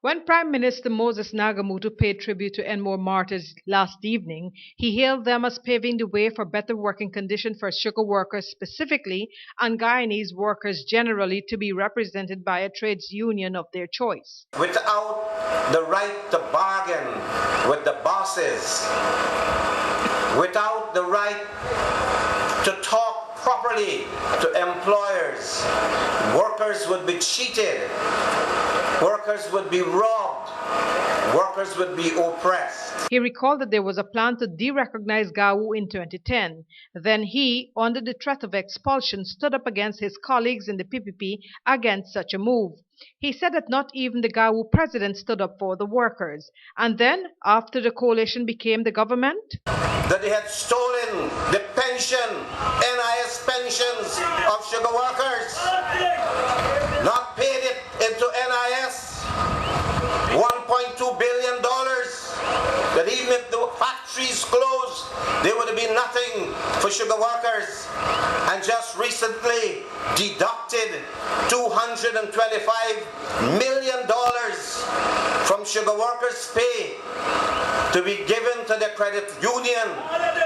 When Prime Minister Moses Nagamutu paid tribute to Enmore Martyrs last evening, he hailed them as paving the way for better working conditions for sugar workers specifically and Guyanese workers generally to be represented by a trades union of their choice. Without the right to bargain with the bosses, without the right to talk properly to employers, workers would be cheated. Workers would be robbed. Workers would be oppressed. He recalled that there was a plan to de-recognize GAU in 2010. Then he, under the threat of expulsion, stood up against his colleagues in the PPP against such a move. He said that not even the GAU president stood up for the workers. And then, after the coalition became the government, that they had stolen the pension, NIS pensions of sugar workers, not paid it into NIS, $1.2 billion, that even if the factories closed, there would have been nothing for sugar workers, and just recently deducted $225 million from sugar workers' pay to be given to the credit union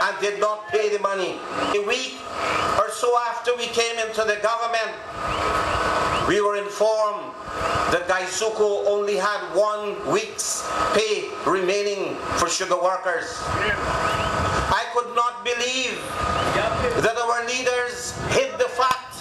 and did not pay the money. A week or so after we came into the government, we were informed that Gaisuko only had 1 week's pay remaining for sugar workers. I could not believe that our leaders hid the fact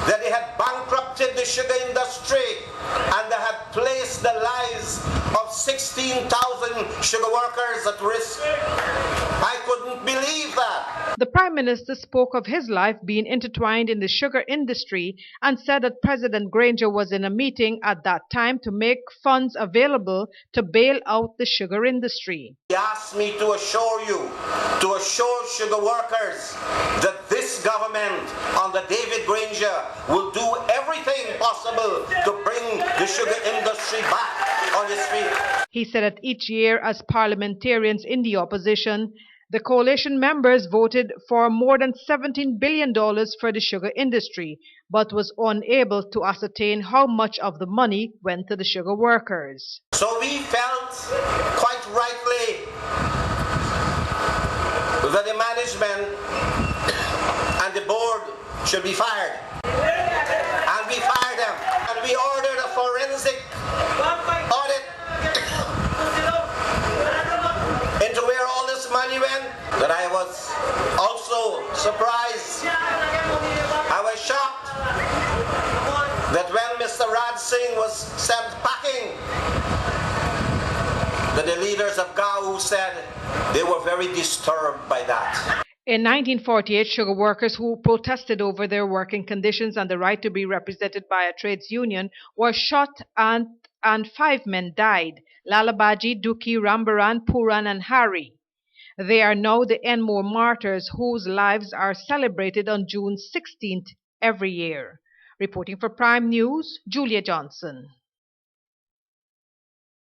that they had bankrupted the sugar industry and they had placed the lives of 16,000 sugar workers at risk. I couldn't believe that. The Prime Minister spoke of his life being intertwined in the sugar industry and said that President Granger was in a meeting at that time to make funds available to bail out the sugar industry. He asked me to assure you, to assure sugar workers that this government under David Granger will do everything possible to bring the sugar industry back on its feet. He said that each year as parliamentarians in the opposition, the coalition members voted for more than $17 billion for the sugar industry, but was unable to ascertain how much of the money went to the sugar workers. So we felt, quite rightly, that the management and the board should be fired. And we fired them. And we ordered a forensic audit into where all this money went. That I was also surprised. I was shocked that when Mr. Raj Singh was sent packing, that the leaders of GAU said they were very disturbed by that. In 1948, sugar workers who protested over their working conditions and the right to be represented by a trades union were shot and 5 men died: Lalabaji, Duki, Rambaran, Puran and Hari. They are now the Enmore Martyrs, whose lives are celebrated on June 16th every year. Reporting for Prime News, Julia Johnson.